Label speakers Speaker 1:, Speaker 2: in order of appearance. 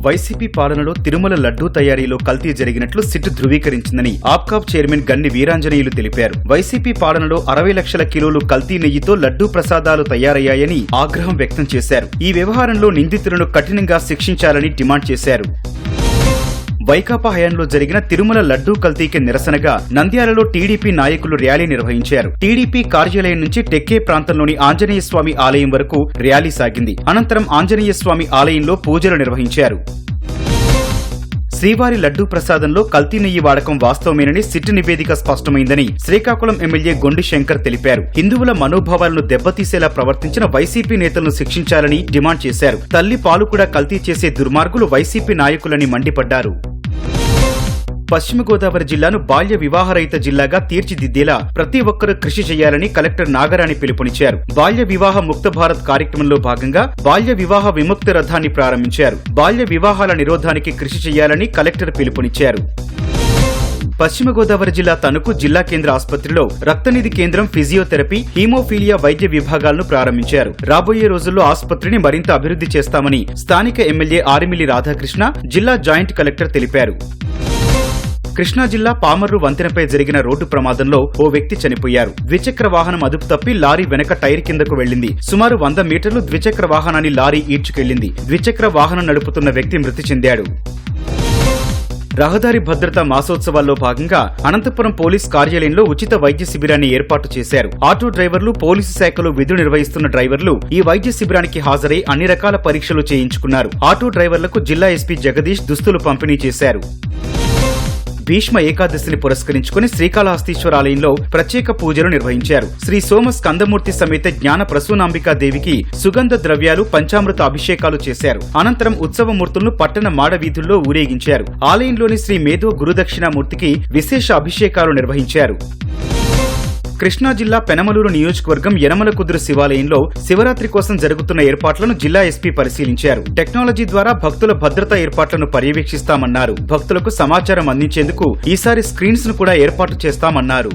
Speaker 1: YCP పాలనలో తిరుమల లడ్డూ తయారీలో కల్తీ జరిగినట్లు సిట్ ధృవీకరించిందని ఆప్కాబ్ చైర్మన్ గన్ని వీరాంజనేయులు తెలిపారు. వైసీపీ పాలనలో 60 లక్షల కిలోలు కల్తీ నెయ్యితో లడ్డూ ప్రసాదాలు తయారయ్యాయని ఆగ్రహం వ్యక్తం చేశారు. ఈ వ్యవహారంలో నిందితులను కఠినంగా శిక్షించాలని డిమాండ్ చేశారు. వైకాపా హయాంలో జరిగిన తిరుమల లడ్డూ కల్తీకి నిరసనగా నంద్యాలలో టీడీపీ నాయకులు ర్యాలీ నిర్వహించారు. టీడీపీ కార్యాలయం నుంచి టెక్కే ప్రాంతంలోని ఆంజనేయ స్వామి ఆలయం వరకు ర్యాలీ సాగింది. అనంతరం ఆంజనేయ స్వామి ఆలయంలో పూజలు నిర్వహించారు. శ్రీవారి లడ్డూ ప్రసాదంలో కల్తీ నెయ్యి వాడకం వాస్తవమేనని సిట్ నివేదిక స్పష్టమైందని శ్రీకాకుళం ఎమ్మెల్యే గొండి శంకర్ తెలిపారు. హిందువుల మనోభావాలను దెబ్బతీసేలా ప్రవర్తించిన వైసీపీ నేతలను శిక్షించాలని డిమాండ్ చేశారు. తల్లి పాలు కూడా కల్తీ చేసే దుర్మార్గులు వైసీపీ నాయకులని మండిపడ్డారు. పశ్చిమ గోదావరి జిల్లాను బాల్య వివాహరహిత జిల్లాగా తీర్చిదిద్దేలా ప్రతి ఒక్కరూ కృషి చేయాలని కలెక్టర్ నాగరాణి పిలుపునిచ్చారు. బాల్య వివాహ ముక్త భారత్ కార్యక్రమంలో భాగంగా బాల్య వివాహ విముక్తి రథాన్ని ప్రారంభించారు. బాల్య వివాహాల నిరోధానికి కృషి చేయాలని కలెక్టర్ పిలుపునిచ్చారు. పశ్చిమ గోదావరి జిల్లా తణుకు జిల్లా కేంద్ర ఆసుపత్రిలో రక్తనిధి కేంద్రం, ఫిజియోథెరపీ, హీమోఫీలియా వైద్య విభాగాలను ప్రారంభించారు. రాబోయే రోజుల్లో ఆసుపత్రిని మరింత అభివృద్ధి చేస్తామని స్థానిక ఎమ్మెల్యే ఆరిమిల్లి రాధాకృష్ణ జిల్లా జాయింట్ కలెక్టర్ తెలిపారు. కృష్ణా జిల్లా పామర్రు వంతెనపై జరిగిన రోడ్డు ప్రమాదంలో ఓ వ్యక్తి చనిపోయారు. ద్విచక్ర వాహనం అదుపు తప్పి లారీ వెనక టైర్ కిందకు వెళ్లింది. సుమారు 100 మీటర్లు ద్విచక్ర వాహనాన్ని లారీ ఈడ్చుకెళ్లింది. ద్విచక్ర వాహనం నడుపుతున్న వ్యక్తి మృతి చెందాడు. రహదారి భద్రతా మాసోత్సవాల్లో భాగంగా అనంతపురం పోలీస్ కార్యాలయంలో ఉచిత వైద్య శిబిరాన్ని ఏర్పాటు చేశారు. ఆటో డ్రైవర్లు, పోలీసు శాఖలో విధులు నిర్వహిస్తున్న డ్రైవర్లు ఈ వైద్య శిబిరానికి హాజరై అన్ని రకాల పరీక్షలు చేయించుకున్నారు. ఆటో డ్రైవర్లకు జిల్లా ఎస్పీ జగదీష్ దుస్తులు పంపిణీ చేశారు. భీష్మ ఏకాదశిని పురస్కరించుకుని శ్రీకాళహస్తీశ్వర ఆలయంలో ప్రత్యేక పూజలు నిర్వహించారు. శ్రీ సోమ స్కందమూర్తి సమేత జ్ఞాన ప్రసూనాంబికా దేవికి సుగంధ ద్రవ్యాలు, పంచామృత అభిషేకాలు చేశారు. అనంతరం ఉత్సవమూర్తులను పట్టణ మాడవీధుల్లో ఊరేగించారు. ఆలయంలోని శ్రీ మేధో గురుదక్షిణామూర్తికి విశేష అభిషేకాలు నిర్వహించారు. కృష్ణా జిల్లా పెనమలూరు నియోజకవర్గం యనమల కుదురు శివాలయంలో శివరాత్రి కోసం జరుగుతున్న ఏర్పాట్లను జిల్లా ఎస్పీ పరిశీలించారు. టెక్నాలజీ ద్వారా భక్తుల భద్రతా ఏర్పాట్లను పర్యవేక్షిస్తామన్నారు. భక్తులకు సమాచారం అందించేందుకు ఈసారి స్క్రీన్స్ ను కూడా ఏర్పాటు చేస్తామన్నారు.